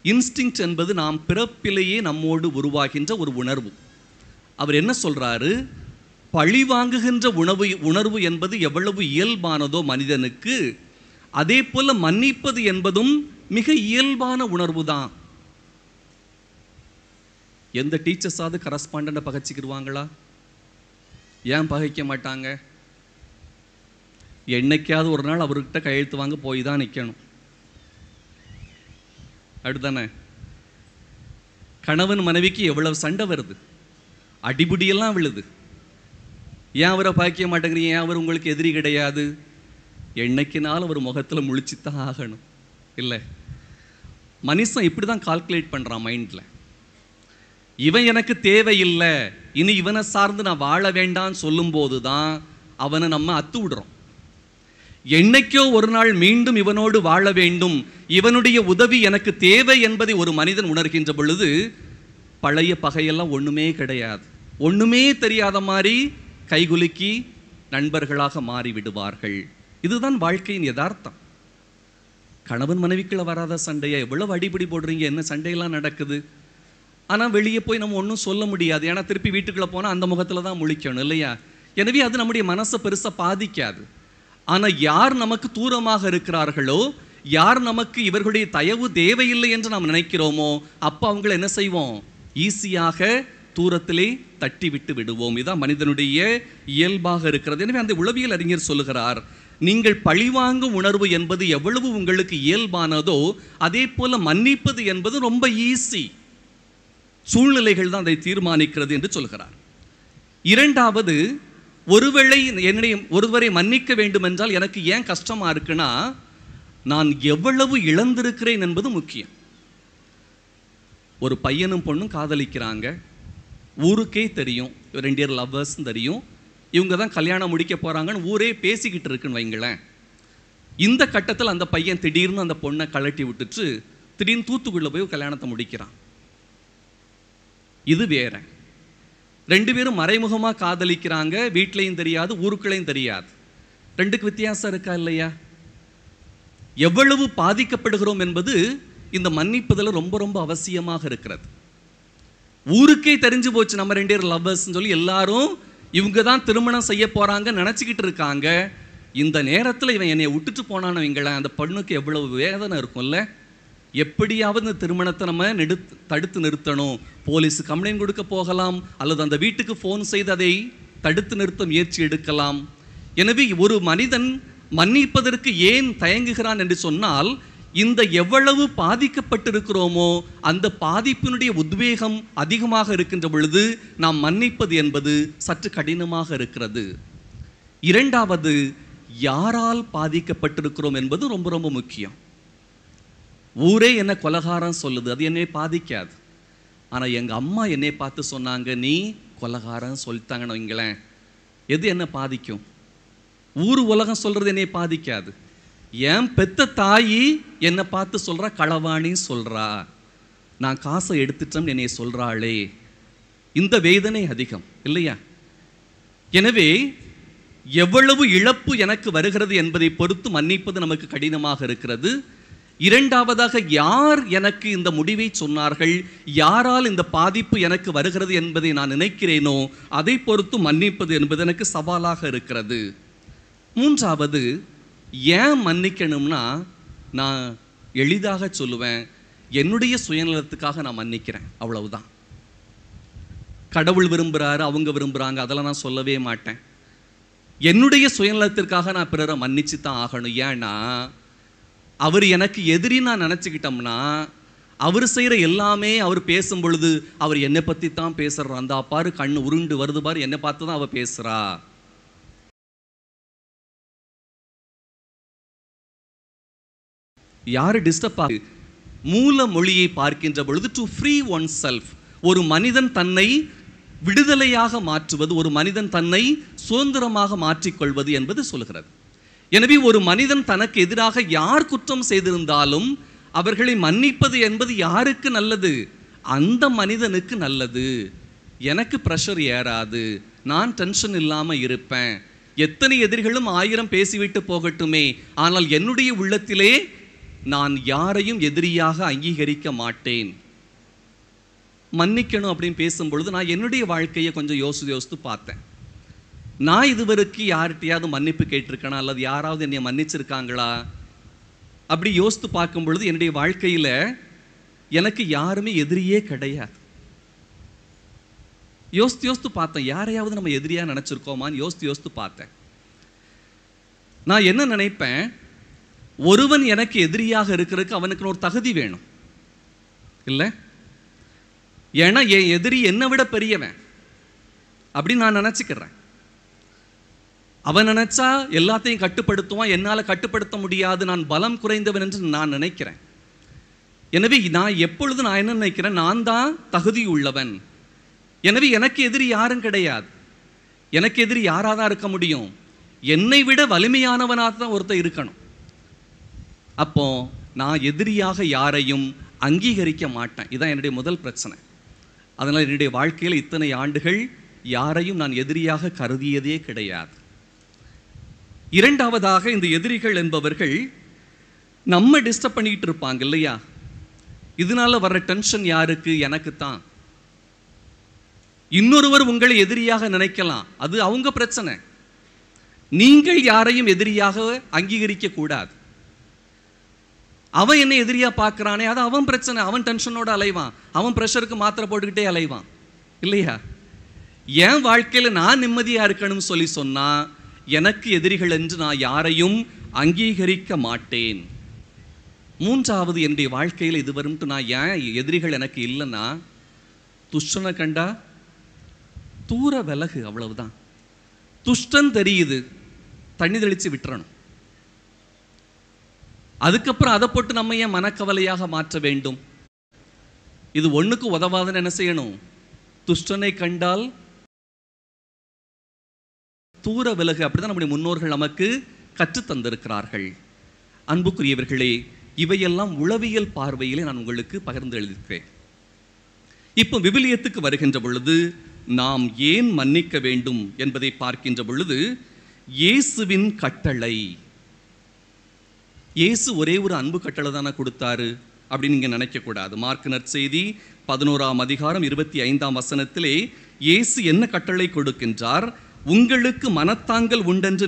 இன்ஸ்டிங்க்ட் என்பது நாம் பிறப்பிலேயே நம்மோடு உருவாகின்ற ஒரு உணர்வு. அவர் என்ன சொல்றாரு, பழி வாங்குகின்ற உணர்வு என்பது எவ்வளவு இயல்பானதோ மனிதனுக்கு, அதே போல மன்னிப்பது என்பதும் மிக இயல்பான உணர்வு தான். எந்த டீச்சர்ஸாவது கரஸ்பாண்டன்ட்டை பகைச்சிக்கிடுவாங்களா? ஏன் பகைக்க மாட்டாங்க? என்னைக்காவது ஒரு நாள் அவர்கிட்ட கையெழுத்து வாங்க போய் தான் நிற்கணும். அப்படித்தானே? கணவன் மனைவிக்கு எவ்வளவு சண்டை வருது, அடிபுடியெல்லாம் விழுது. ஏன் அவரை பகைக்க மாட்டேங்கிறீங்க? ஏன் அவர் உங்களுக்கு எதிரி கிடையாது? என்னைக்குனாலும் அவர் முகத்தில் முழிச்சுத்தான் ஆகணும் இல்லை? மனுஷன் இப்படி தான் கால்குலேட் பண்ணுறான் மைண்டில். இவன் எனக்கு தேவையில்லை, இனி இவனை சார்ந்து நான் வாழ வேண்டான்னு சொல்லும்போது தான் அவனை நம்ம அத்து விடுறோம். என்னைக்கோ ஒரு நாள் மீண்டும் இவனோடு வாழ வேண்டும், இவனுடைய உதவி எனக்கு தேவை என்பதை ஒரு மனிதன் உணர்கின்ற பொழுது பழைய பகையெல்லாம் ஒன்றுமே கிடையாது, ஒன்றுமே தெரியாத மாதிரி கைகுலுக்கி நண்பர்களாக மாறி விடுவார்கள். இதுதான் வாழ்க்கையின் யதார்த்தம். கணவன் மனைவிக்குள்ள வராத சண்டையை எவ்வளவு அடிப்படி போடுறீங்க, என்ன சண்டையெல்லாம் நடக்குது. ஆனால் வெளியே போய் நம்ம ஒன்றும் சொல்ல முடியாது, ஏன்னா திருப்பி வீட்டுக்குள்ளே போனால் அந்த முகத்தில் தான் முழிக்கணும் இல்லையா? எனவே அது நம்முடைய மனசை பெருசாக பாதிக்காது. ஆனால் யார் நமக்கு தூரமாக இருக்கிறார்களோ, யார் நமக்கு இவர்களுடைய தயவு தேவையில்லை என்று நாம் நினைக்கிறோமோ, அப்போ அவங்களை என்ன செய்வோம்? ஈஸியாக தூரத்திலே தட்டி விட்டு விடுவோம். இதுதான் மனிதனுடைய இயல்பாக இருக்கிறது. எனவே அந்த உளவியல் அறிஞர் சொல்லுகிறார், நீங்கள் பழிவாங்கும் உணர்வு என்பது எவ்வளவு உங்களுக்கு இயல்பானதோ அதே போல மன்னிப்பது என்பது ரொம்ப ஈஸி. சூழ்நிலைகள் தான் அதை தீர்மானிக்கிறது என்று சொல்கிறார். 2வது, ஒருவேளை என்னுடைய ஒருவரை மன்னிக்க வேண்டும் என்றால் எனக்கு ஏன் கஷ்டமா இருக்குன்னா, நான் எவ்வளவு இழந்திருக்கிறேன் என்பது முக்கியம். ஒரு பையனும் பொண்ணும் காதலிக்கிறாங்க, ஊருக்கே தெரியும், 2 பேர் லவ்வர்ஸ் தெரியும், இவங்க தான் கல்யாணம் முடிக்க போறாங்கன்னு ஊரே பேசிக்கிட்டு இருக்குன்னு வைங்களேன். இந்த கட்டத்தில் அந்த பையன் திடீர்னு அந்த பொண்ணை கழட்டி விட்டுட்டு திடீர்னு தூத்துக்குள்ள போய் கல்யாணத்தை முடிக்கிறான். இது வேற. 2 பேரும் மறைமுகமா காதலிக்கிறாங்க, வீட்லையும் தெரியாது, ஊருக்குள்ளையும் தெரியாது. 2க்கு வித்தியாசம் இருக்கா இல்லையா? எவ்வளவு பாதிக்கப்படுகிறோம் என்பது இந்த மன்னிப்புதல ரொம்ப ரொம்ப அவசியமாக இருக்கிறது. ஊருக்கே தெரிஞ்சு போச்சு நம்ம 2 பேர் லவ்வர்ஸ் சொல்லி எல்லாரும் இவங்க தான் திருமணம் செய்ய போறாங்க நினைச்சுக்கிட்டு இருக்காங்க. இந்த நேரத்தில் இவன் என்னை விட்டுட்டு போனான்னு வைங்களேன், அந்த பொண்ணுக்கு எவ்வளவு வேதனை இருக்கும்ல. எப்படியாவது இந்த திருமணத்தை நம்ம தடுத்து நிறுத்தணும். போலீஸ் கம்ப்ளைண்ட் கொடுக்க போகலாம், அல்லது அந்த வீட்டுக்கு ஃபோன் செய்து அதை தடுத்து நிறுத்த முயற்சி எடுக்கலாம். எனவே ஒரு மனிதன் மன்னிப்பதற்கு ஏன் தயங்குகிறான் என்று சொன்னால், இந்த எவ்வளவு பாதிக்கப்பட்டிருக்கிறோமோ அந்த பாதிப்பினுடைய உத்வேகம் அதிகமாக இருக்கின்ற பொழுது நாம் மன்னிப்பது என்பது சற்று கடினமாக இருக்கிறது. இரண்டாவது, யாரால் பாதிக்கப்பட்டிருக்கிறோம் என்பது ரொம்ப ரொம்ப முக்கியம். ஊரே என்ன கொலகாரம் சொல்லுது, அது என்னை பாதிக்காது. ஆனால் எங்கள் அம்மா என்னை பார்த்து சொன்னாங்க, நீ கொலகாரம் சொல்லிட்டாங்கன்னு வைங்களேன், எது என்ன பாதிக்கும்? ஊர் உலகம் சொல்றது என்னை பாதிக்காது. என் பெத்த தாயி என்னை பார்த்து சொல்றா, களவாணி சொல்றா, நான் காசை எடுத்துட்டேன்னு என்னை சொல்றாளே, இந்த வேதனை அதிகம் இல்லையா? எனவே எவ்வளவு இழப்பு எனக்கு வருகிறது என்பதை பொறுத்து மன்னிப்பது நமக்கு கடினமாக இருக்கிறது. இரண்டாவதாக, யார் எனக்கு இந்த முடிவை சொன்னார்கள், யாரால் இந்த பாதிப்பு எனக்கு வருகிறது என்பதை நான் நினைக்கிறேனோ அதை பொறுத்து மன்னிப்பது என்பது எனக்கு சவாலாக இருக்கிறது. மூன்றாவது, ஏன் மன்னிக்கணும்னா, நான் எளிதாக சொல்லுவேன், என்னுடைய சுயநலத்துக்காக நான் மன்னிக்கிறேன், அவ்வளவுதான். கடவுள் விரும்புகிறாரு, அவங்க விரும்புகிறாங்க, அதெல்லாம் நான் சொல்லவே மாட்டேன். என்னுடைய சுயநலத்திற்காக நான் பிறரை மன்னிச்சு தான் ஆகணும். ஏன்னா அவர் எனக்கு எதிரி நான் நினச்சிக்கிட்டோம்னா, அவர் செய்கிற எல்லாமே அவர் பேசும் பொழுது அவர் என்னை பற்றி தான் பேசுகிறார். அந்த பாரு கண்ணு உருண்டு வருது பாரு, என்னை பார்த்து தான் அவள் பேசுகிறா. யாரு டிஸ்டர்ப் ஆகு? மூல மொழியை பார்க்கின்ற பொழுது டு ஃப்ரீ ஒன் செல்ஃப், ஒரு மனிதன் தன்னை விடுதலையாக மாற்றுவது, ஒரு மனிதன் தன்னை சுதந்திரமாக மாற்றிக்கொள்வது என்பது சொல்கிறது. எனவே ஒரு மனிதன் தனக்கு எதிராக யார் குற்றம் செய்திருந்தாலும் அவர்களை மன்னிப்பது என்பது யாருக்கு நல்லது? அந்த மனிதனுக்கு நல்லது. எனக்கு ப்ரெஷர் ஏறாது, நான் டென்ஷன் இல்லாமல் இருப்பேன். எத்தனை எதிரிகளும் 1000 பேசிவிட்டு போகட்டுமே, ஆனால் என்னுடைய உள்ளத்திலே நான் யாரையும் எதிரியாக அங்கீகரிக்க மாட்டேன். மன்னிக்கணும் அப்படின்னு பேசும்பொழுது நான் என்னுடைய வாழ்க்கையை கொஞ்சம் யோசித்து பார்த்தேன். நான் இதுவரைக்கும் யார்கிட்டையாவது மன்னிப்பு கேட்டிருக்கேனா, அல்லது யாராவது என்னை மன்னிச்சிருக்காங்களா? அப்படி யோசித்து பார்க்கும் பொழுது என்னுடைய வாழ்க்கையில் எனக்கு யாருமே எதிரியே கிடையாது. யோசித்து பார்த்தேன், யாரையாவது நம்ம எதிரியாக நினச்சிருக்கோமான்னு யோசித்து பார்த்தேன். நான் என்ன நினைப்பேன், ஒருவன் எனக்கு எதிரியாக இருக்கிறதுக்கு அவனுக்கு ஒரு தகுதி வேணும் இல்லை? ஏன்னா என் எதிரி என்னை விட பெரியவன் அப்படின்னு நான் நினச்சிக்கிறேன். அவன் நினைச்சா எல்லாத்தையும் கட்டுப்படுத்துவான், என்னால் கட்டுப்படுத்த முடியாது, நான் பலம் குறைந்தவன் என்று நான் நினைக்கிறேன். எனவே நான் எப்பொழுது நான் என்ன நினைக்கிறேன், நான் தான் தகுதி உள்ளவன். எனவே எனக்கு எதிரி யாரும் கிடையாது. எனக்கு எதிரி யாராக தான் இருக்க முடியும்? என்னை விட வலிமையானவனாக தான் ஒருத்தர் இருக்கணும். அப்போ நான் எதிரியாக யாரையும் அங்கீகரிக்க மாட்டேன். இதுதான் என்னுடைய முதல் பிரச்சனை. அதனால் என்னுடைய வாழ்க்கையில் இத்தனை ஆண்டுகள் யாரையும் நான் எதிரியாக கருதியதே கிடையாது. இரண்டாவதாக, இந்த எதிரிகள் என்பவர்கள் நம்ம டிஸ்டர்ப் பண்ணிக்கிட்டு இருப்பாங்க இல்லையா? இதனால வர்ற டென்ஷன் யாருக்கு? எனக்கு தான். இன்னொருவர் உங்களை எதிரியாக நினைக்கலாம், அது அவங்க பிரச்சனை. நீங்கள் யாரையும் எதிரியாக அங்கீகரிக்க கூடாது. அவன் என்ன எதிரியா பார்க்கறானே, அது அவன் பிரச்சனை. அவன் டென்ஷனோட அலைவான், அவன் ப்ரெஷருக்கு மாத்திரை போட்டுக்கிட்டே அலைவான் இல்லையா? என் வாழ்க்கையில் நான் நிம்மதியா இருக்கணும்னு சொல்லி சொன்னா, எனக்கு எதிரிகள் என்று நான் யாரையும் அங்கீகரிக்க மாட்டேன். மூன்றாவது, என்னுடைய வாழ்க்கையில் இதுவரும் நான் ஏன் எதிரிகள் எனக்கு இல்லைன்னா, துஷ்டனை கண்டா தூர விலகு, அவ்வளவுதான். துஷ்டன் தெரியுது, தண்ணி தெளிச்சு விட்டுறணும். அதுக்கப்புறம் அதை போட்டு நம்ம ஏன் மனக்கவலையாக மாற்ற வேண்டும்? இது ஒண்ணுக்கு உதவாதுன்னு என்ன செய்யணும்? துஷ்டனை கண்டால் தூர விலகு. அப்படிதான் நம்முடைய முன்னோர்கள் நமக்கு கற்று தந்திருக்கிறார்கள். அன்புக்குரியவர்களே, இவையெல்லாம் உளவியல் பார்வையிலே நான் உங்களுக்கு பகிர்ந்து எழுதியிருக்கிறேன். இப்போ விவிலியத்துக்கு வருகின்ற பொழுது நாம் ஏன் மன்னிக்க வேண்டும் என்பதை பார்க்கின்ற பொழுது, இயேசுவின் கட்டளை. இயேசு ஒரே ஒரு அன்பு கட்டளை தானே கொடுத்தாரு அப்படின்னு நீங்க நினைக்க கூடாது. மார்க் நற்செய்தி 11ஆம் அதிகாரம் 25ஆம் வசனத்திலே இயேசு என்ன கட்டளை கொடுக்கின்றார்? உங்களுக்கு மனத்தாங்கல் உண்டென்று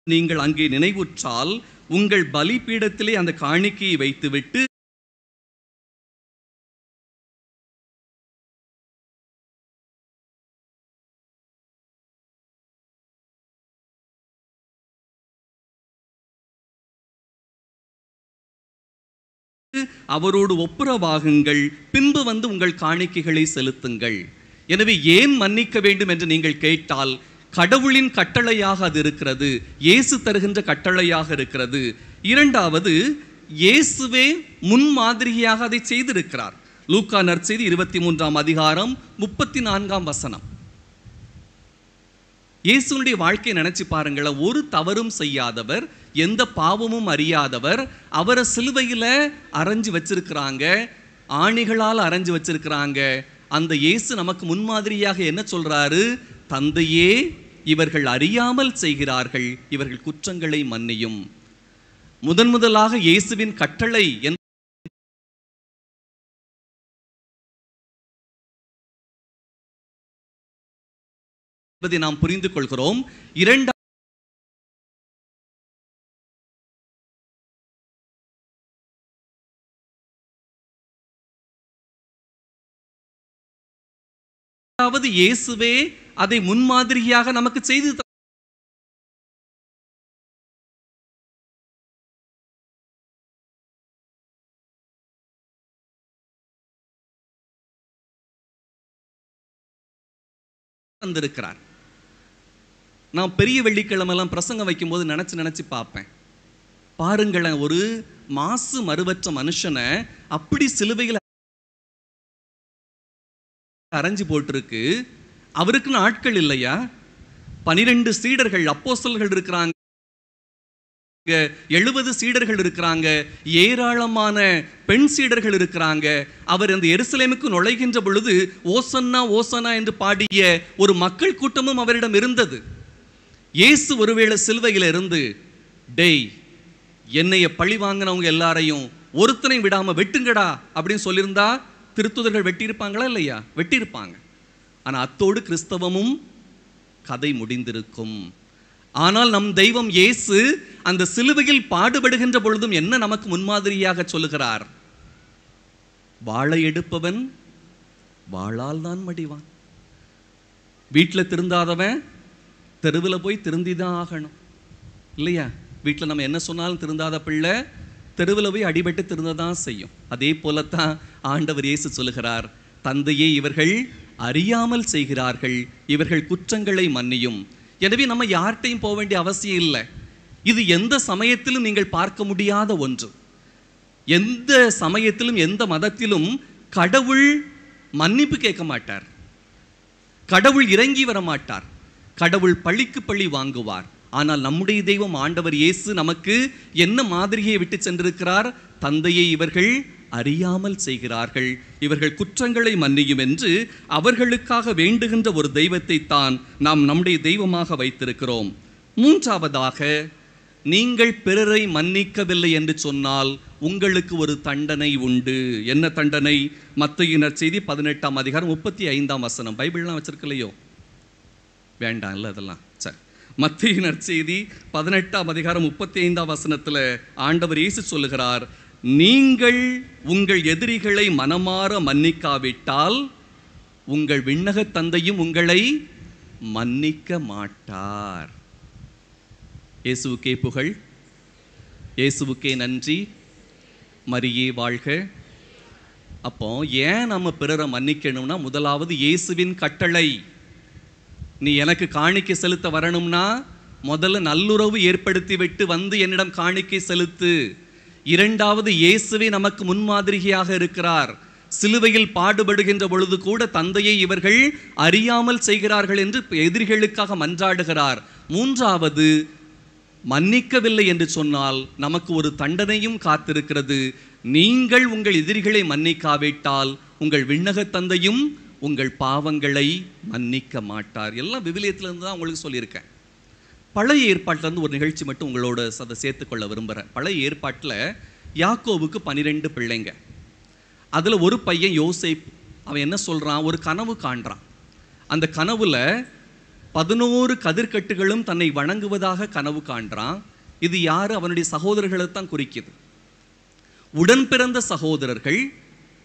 நீங்கள் அங்கே நினைவுற்றால் உங்கள் பலிபீடத்திலே அந்த காணிக்கையை வைத்துவிட்டு அவரோடு ஒப்புரவாகுங்கள், பின்பு வந்து உங்கள் காணிக்கைகளை செலுத்துங்கள். எனவே ஏன் மன்னிக்க வேண்டும் என்று நீங்கள் கேட்டால், கடவுளின் கட்டளையாக அது இருக்கிறது, இயேசு தருகின்ற கட்டளையாக இருக்கிறது. இரண்டாவது, இயேசுவே முன்மாதிரியாக அதை செய்திருக்கிறார். லூக்கா நற்செய்தி 23ஆம் அதிகாரம் 34ஆம் வசனம். இயேசுனுடைய வாழ்க்கையை நினைச்சு பாருங்களேன். ஒரு தவறும் செய்யாதவர், எந்த பாவமும் அறியாதவர், அவரை சிலுவையில அரைஞ்சு வச்சிருக்கிறாங்க, ஆணிகளால் அரைஞ்சு வச்சிருக்கிறாங்க. அந்த இயேசு நமக்கு முன்மாதிரியாக என்ன சொல்றாரு? தந்தையே, இவர்கள் அறியாமல் செய்கிறார்கள், இவர்கள் குற்றங்களை மன்னியும். முதலாக இயேசுவின் கட்டளை என்பதை நாம் புரிந்து கொள்கிறோம். இரண்டாவது, இயேசுவே அதை முன்மாதிரியாக நமக்கு செய்து தந்திருக்கிறார். நான் பெரிய வெள்ளிக்கிழமெல்லாம் பிரசங்கம் வைக்கும்போது நினைச்சு பார்ப்பேன். பாருங்களேன், ஒரு மாசு மறுவற்ற மனுஷனை அப்படி சிலுவையில் அரைஞ்சு போட்டிருக்கு. அவருக்குன்னு ஆட்கள் இல்லையா? 12 சீடர்கள், அப்போஸ்தலர்கள் இருக்கிறாங்க, 70 சீடர்கள் இருக்கிறாங்க, ஏராளமான பெண் சீடர்கள் இருக்கிறாங்க. அவர் அந்த எருசலேமுக்கு நுழைகின்ற பொழுது ஓசன்னா ஓசன்னா என்று பாடிய ஒரு மக்கள் கூட்டமும் அவரிடம் இருந்தது. இயேசு ஒருவேளை சிலுவையில் இருந்து, டேய், என்னைய பழி வாங்கினவங்க எல்லாரையும் ஒருத்தனை விடாம வெட்டுங்கடா அப்படின்னு சொல்லியிருந்தா திருத்துதர்கள் வெட்டியிருப்பாங்களா? இல்லையா? வெட்டியிருப்பாங்க. ஆனா அத்தோடு கிறிஸ்தவமும் கதை முடிந்திருக்கும். ஆனால் நம் தெய்வம் இயேசு அந்த சிலுவையில் பாடுபடுகின்ற பொழுதும் என்ன நமக்கு முன்மாதிரியாக சொல்லுகிறார்? வாளை எடுப்பவன் வாளால் தான் மடிவான். வீட்டில் திருந்தாதவன் தெருவில் போய் திருந்திதான் ஆகணும், இல்லையா? வீட்டில் நம்ம என்ன சொன்னாலும் திருந்தாத பிள்ளை தெருவில் போய் அடிபட்டு திருந்ததான் செய்யும். அதே போலத்தான் ஆண்டவர் இயேசு சொல்லுகிறார், தந்தையே, இவர்கள் அறியாமல் செய்கிறார்கள், இவர்கள் குற்றங்களை மன்னியும். எனவே நம்ம யார்கிட்டையும் போக வேண்டிய அவசியம் இல்லை. இது எந்த சமயத்திலும் நீங்கள் பார்க்க முடியாத ஒன்று. எந்த சமயத்திலும் எந்த மதத்திலும் கடவுள் மன்னிப்பு கேட்க மாட்டார், கடவுள் இறங்கி வர மாட்டார், கடவுள் பழிக்கு பழி வாங்குவார். ஆனால் நம்முடைய தெய்வம் ஆண்டவர் இயேசு நமக்கு என்ன மாதிரியை விட்டு சென்றிருக்கிறார்? தந்தையை, இவர்கள் அறியாமல் செய்கிறார்கள், இவர்கள் குற்றங்களை மன்னியும் என்று அவர்களுக்காக வேண்டுகின்ற ஒரு தெய்வத்தை தான் நாம் நம்முடைய தெய்வமாக வைத்திருக்கிறோம். மூன்றாவதாக, நீங்கள் பிறரை மன்னிக்கவில்லை என்று சொன்னால் உங்களுக்கு ஒரு தண்டனை உண்டு. என்ன தண்டனை? மத்தேயு நற்செய்தி 18ஆம் அதிகாரம் 35ஆம் வசனம். பைபிள்லாம் வச்சிருக்கலையோ? வேண்டாம் இல்லை அதெல்லாம். சரி, மத்தேயு நற்செய்தி 18ஆம் அதிகாரம் 35ஆம் வசனத்தில் ஆண்டவர் இயேசு சொல்லுகிறார், நீங்கள் உங்கள் எதிரிகளை மனமாற மன்னிக்காவிட்டால் உங்கள் விண்ணக தந்தையும் உங்களை மன்னிக்க மாட்டார். இயேசுவுக்கே புகழ், இயேசுவுக்கே நன்றி, மரியே வாழ்க. அப்போ ஏன் நம்ம பிறரை மன்னிக்கணும்னா, முதலாவது இயேசுவின் கட்டளை. நீ எனக்கு காணிக்கை செலுத்த வரணும்னா முதல்ல நல்லுறவு ஏற்படுத்தி விட்டு வந்து என்னிடம் காணிக்கை செலுத்து. இரண்டாவது, இயேசுவே நமக்கு முன்மாதிரியாக இருக்கிறார். சிலுவையில் பாடுபடுகின்ற பொழுது கூட தந்தையை இவர்கள் அறியாமல் செய்கிறார்கள் என்று எதிரிகளுக்காக மன்றாடுகிறார். மூன்றாவது, மன்னிக்கவில்லை என்று சொன்னால் நமக்கு ஒரு தண்டனையும் காத்திருக்கிறது. நீங்கள் உங்கள் எதிரிகளை மன்னிக்காவிட்டால் உங்கள் விண்ணக தந்தையும் உங்கள் பாவங்களை மன்னிக்க மாட்டார். எல்லாம் விவிலியத்திலிருந்து தான் உங்களுக்கு சொல்லியிருக்கேன். பழைய ஏற்பாட்டிலேருந்து ஒரு நிகழ்ச்சி மட்டும் உங்களோட அதை சேர்த்துக்கொள்ள விரும்புகிறேன். பழைய ஏற்பாட்டில் யாக்கோவுக்கு 12 பிள்ளைங்க. அதில் ஒரு பையன் யோசேப். அவன் என்ன சொல்கிறான்? ஒரு கனவு காண்றான். அந்த கனவுல 11 கதிர்கட்டுகளும் தன்னை வணங்குவதாக கனவு காண்றான். இது யாரு? அவனுடைய சகோதரர்களை தான் குறிக்குது. உடன் பிறந்த சகோதரர்கள்.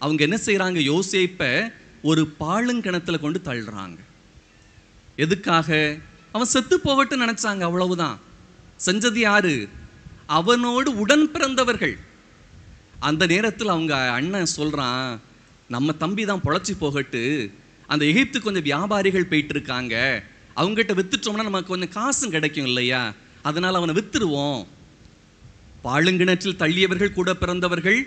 அவங்க என்ன செய்கிறாங்க? யோசேப்பை ஒரு பாழுங்கிணத்துல கொண்டு தள்ளுறாங்க. எதுக்காக? அவன் செத்து போகட்டும் நினைச்சாங்க, அவ்வளவுதான். செஞ்சது யாரு? அவனோடு உடன் பிறந்தவர்கள். அந்த நேரத்தில் அவங்க அண்ணன் சொல்கிறான், நம்ம தம்பி தான் பொழைச்சி போகட்டு, அந்த எகிப்து கொஞ்சம் வியாபாரிகள் போயிட்டு இருக்காங்க, அவங்ககிட்ட வித்துட்டோம்னா நமக்கு கொஞ்சம் காசும் கிடைக்கும் இல்லையா, அதனால் அவனை வித்துருவோம். பாழுங்கிணற்றில் தள்ளியவர்கள் கூட பிறந்தவர்கள்,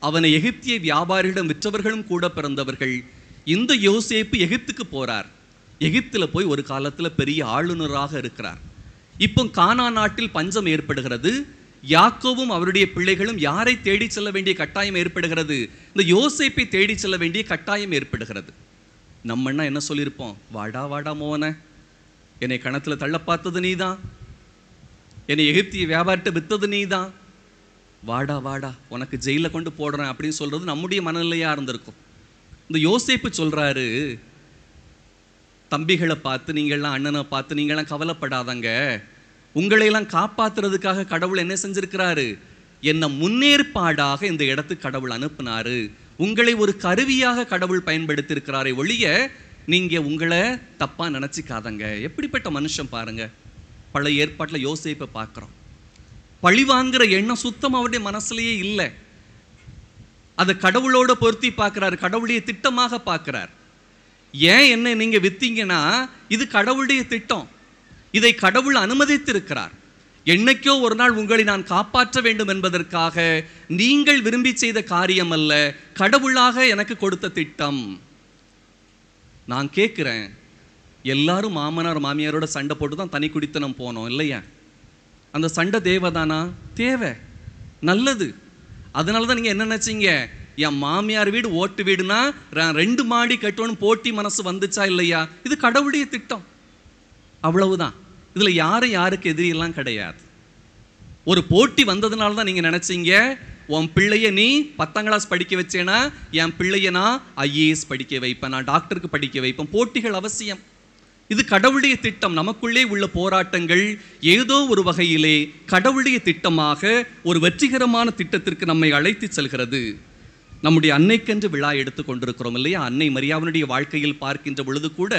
அவனை எகிப்திய வியாபாரிகளிடம் விற்றவர்களும் கூட பிறந்தவர்கள். இந்த யோசேப்பு எகிப்துக்கு போறார். எகிப்தில் போய் ஒரு காலத்தில் பெரிய ஆளுநராக இருக்கிறார். இப்போ கானான் நாட்டில் பஞ்சம் ஏற்படுகிறது. யாக்கோவும் அவருடைய பிள்ளைகளும் யாரை தேடி செல்ல வேண்டிய கட்டாயம் ஏற்படுகிறது? இந்த யோசேப்பை தேடி செல்ல வேண்டிய கட்டாயம் ஏற்படுகிறது. நம்மன்னா என்ன சொல்லியிருப்போம்? வாடா வாடா மோன, என்னை கணத்தில் தள்ள பார்த்தது நீதான், என்னை எகிப்திய வியாபாரத்தை வித்தது நீதான், வாடா வாடா உனக்கு ஜெயிலில் கொண்டு போடுறேன் அப்படின்னு சொல்றது நம்முடைய மனநிலையா இருந்திருக்கும். இந்த யோசேப்பு சொல்றாரு, தம்பிகளை பார்த்து, நீங்கள்லாம் அண்ணனை பார்த்து நீங்கள்லாம் கவலைப்படாதங்க, உங்களையெல்லாம் காப்பாத்துறதுக்காக கடவுள் என்ன செஞ்சிருக்கிறாரு? என்னை முன்னேற்பாடாக இந்த இடத்துக்கு கடவுள் அனுப்புனாரு. உங்களை ஒரு கருவியாக கடவுள் பயன்படுத்தி இருக்கிறாரே ஒழிய நீங்க உங்களை தப்பா நினைச்சிக்காதங்க. எப்படிப்பட்ட மனுஷன் பாருங்க. பழைய ஏற்பாட்டில் யோசேப்பை பார்க்கிறோம். பழி வாங்குற எண்ணம் சுத்தம் அவருடைய மனசுலயே இல்லை. அதை கடவுளோட பொருத்தி பார்க்கிறார், கடவுளுடைய திட்டமாக பார்க்கிறார். ஏன் என்ன நீங்க வித்தீங்கன்னா இது கடவுளுடைய திட்டம், இதை கடவுள் அனுமதித்திருக்கிறார். என்னைக்கோ ஒரு நாள் உங்களை நான் காப்பாற்ற வேண்டும் என்பதற்காக நீங்கள் விரும்பி செய்த காரியம் அல்ல, கடவுளாக எனக்கு கொடுத்த திட்டம். நான் கேட்கிறேன், எல்லாரும் மாமனார் மாமியாரோட சண்டை போட்டு தான் தனி குடித்தனம் போனோம் இல்லையா? அந்த சண்டை தேவைதானா? தேவை, நல்லது. அதனால தான் நீங்கள் என்ன நினச்சிங்க, என் மாமியார் வீடு ஓட்டு வீடுனா 2 மாடி கட்டணும் போட்டி மனசு வந்துச்சா இல்லையா? இது கடவுளுடைய திட்டம், அவ்வளவுதான். இதில் யாரும் யாருக்கு எதிரியெல்லாம் கிடையாது. ஒரு போட்டி வந்ததுனால தான் நீங்கள் நினச்சிங்க, உன் பிள்ளைய நீ 10ஆம் கிளாஸ் படிக்க வச்சேன்னா என் பிள்ளைய நான் IAS படிக்க வைப்பேன், நான் டாக்டருக்கு படிக்க வைப்பேன். போட்டிகள் அவசியம். இது கடவுளுடைய திட்டம். நமக்குள்ளே உள்ள போராட்டங்கள் ஏதோ ஒரு வகையிலே கடவுளுடைய திட்டமாக ஒரு வெற்றிகரமான திட்டத்திற்கு நம்மை அழைத்து செல்கிறது. நம்முடைய அன்னைக்கென்று விழா எடுத்து கொண்டிருக்கிறோம் இல்லையா? அன்னை மரியாவினுடைய வாழ்க்கையில் பார்க்கின்ற பொழுது கூட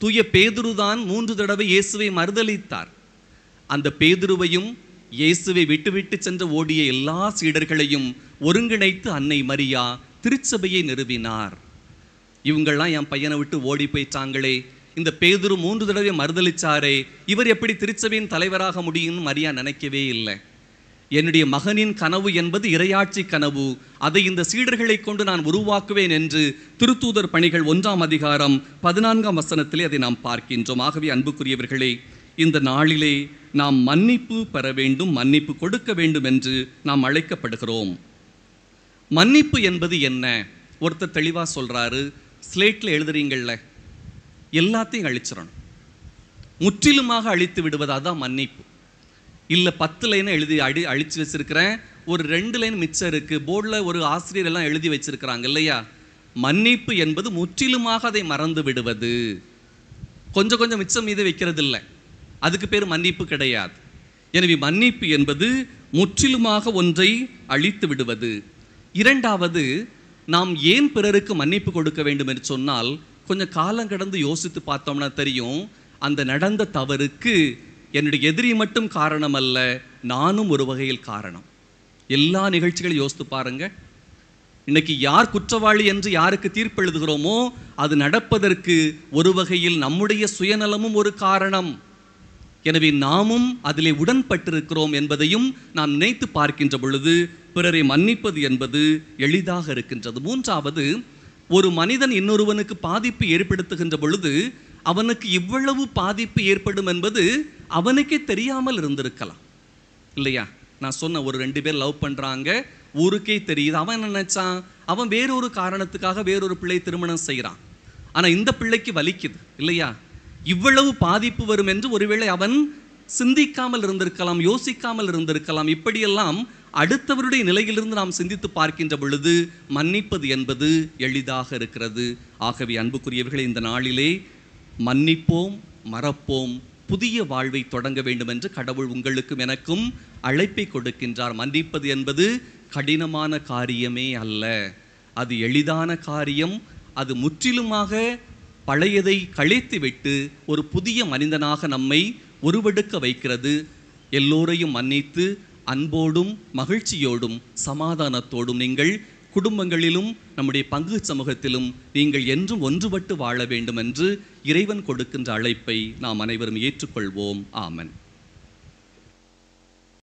தூய பேதுருதான் 3 தடவை இயேசுவை மறுதலித்தார். அந்த பேதுருவையும் இயேசுவை விட்டுவிட்டு சென்று ஓடிய எல்லா சீடர்களையும் ஒருங்கிணைத்து அன்னை மரியா திருச்சபையை நிறுவினார். இவங்கள்லாம் என் பையனை விட்டு ஓடி போயிட்டாங்களே, இந்த பேதுரு 3 தடவை மறுதலிச்சாரே, இவர் எப்படி திருச்சபையின் தலைவராக முடியும்னு மரியா நினைக்கவே இல்லை. என்னுடைய மகனின் கனவு என்பது இறையாட்சி கனவு, அதை இந்த சீடர்களை கொண்டு நான் உருவாக்குவேன் என்று திருத்தூதர் பணிகள் 1ஆம் அதிகாரம் 14ஆம் வசனத்திலே அதை நாம் பார்க்கின்றோம். ஆகவே அன்புக்குரியவர்களே, இந்த நாளிலே நாம் மன்னிப்பு பெற வேண்டும், மன்னிப்பு கொடுக்க வேண்டும் என்று நாம் அழைக்கப்படுகிறோம். மன்னிப்பு என்பது என்ன? ஒருத்தர் தெளிவாக சொல்றாரு, ஸ்லேட்டில் எழுதுறீங்கள்ல எல்லாத்தையும் அழிச்சிடணும், முற்றிலுமாக அழித்து விடுவது, அதான் மன்னிப்பு. இல்லை 10 லைனை எழுதி அழிச்சு வச்சிருக்கிறேன், ஒரு 2 லைன் மிச்சம் இருக்கு, போர்டில் ஒரு ஆசிரியர் எல்லாம் எழுதி வச்சிருக்கிறாங்க இல்லையா? மன்னிப்பு என்பது முற்றிலுமாக அதை மறந்து விடுவது. கொஞ்சம் கொஞ்சம் மிச்சம் மீது வைக்கிறது இல்லை, அதுக்கு பேர் மன்னிப்பு கிடையாது. எனவே மன்னிப்பு என்பது முற்றிலுமாக ஒன்றை அழித்து விடுவது. இரண்டாவது, நாம் ஏன் பிறருக்கு மன்னிப்பு கொடுக்க வேண்டும் என்று சொன்னால், கொஞ்சம் காலம் கடந்து யோசித்து பார்த்தோம்னா தெரியும், அந்த நடந்த தவறுக்கு என்னுடைய எதிரி மட்டும் காரணம் அல்ல, நானும் ஒரு வகையில் காரணம். எல்லா நிகழ்ச்சிகளையும் யோசித்து பாருங்க. இன்னைக்கு யார் குற்றவாளி என்று யாருக்கு தீர்ப்பு எழுதுகிறோமோ அது நடப்பதற்கு ஒரு வகையில் நம்முடைய சுயநலமும் ஒரு காரணம். எனவே நாமும் அதிலே உடன்பட்டிருக்கிறோம் என்பதையும் நாம் நினைத்து பார்க்கின்ற பொழுது பிறரை மன்னிப்பது என்பது எளிதாக இருக்கின்றது. மூன்றாவது, ஒரு மனிதன் இன்னொருவனுக்கு பாதிப்பு ஏற்படுத்துகின்ற பொழுது அவனுக்கு இவ்வளவு பாதிப்பு ஏற்படும் என்பது அவனுக்கே தெரியாமல் இருந்திருக்கலாம் இல்லையா? நான் சொன்ன ஒரு 2 பேர் லவ் பண்ணுறாங்க, ஊருக்கே தெரியுது. அவன் நினைச்சான், அவன் வேறொரு காரணத்துக்காக வேறொரு பிள்ளை திருமணம் செய்கிறான், ஆனால் இந்த பிள்ளைக்கு வலிக்குது இல்லையா? இவ்வளவு பாதிப்பு வரும் என்று ஒருவேளை அவன் சிந்திக்காமல் இருந்திருக்கலாம், யோசிக்காமல் இருந்திருக்கலாம். இப்படியெல்லாம் அடுத்தவருடைய நிலையிலிருந்து நாம் சிந்தித்து பார்க்கின்ற பொழுது மன்னிப்பது என்பது எளிதாக இருக்கிறது. ஆகவே அன்புக்குரியவர்களே, இந்த நாளிலே மன்னிப்போம், மறப்போம், புதிய வாழ்வை தொடங்க வேண்டும் என்று கடவுள் உங்களுக்கும் எனக்கும் அழைப்பை கொடுக்கின்றார். மன்னிப்பது என்பது கடினமான காரியமே அல்ல, அது எளிதான காரியம். அது முற்றிலுமாக பழையதை கழித்துவிட்டு ஒரு புதிய மனிதனாக நம்மை உருவெடுக்க வைக்கிறது. எல்லோரையும் மன்னித்து அன்போடும் மகிழ்ச்சியோடும் சமாதானத்தோடும் நீங்கள் குடும்பங்களிலும் நம்முடைய பங்கு சமூகத்திலும் நீங்கள் என்றும் ஒன்றுபட்டு வாழ வேண்டும் என்று இறைவன் கொடுக்கின்ற அழைப்பை நாம் அனைவரும் ஏற்றுக்கொள்வோம். ஆமென்.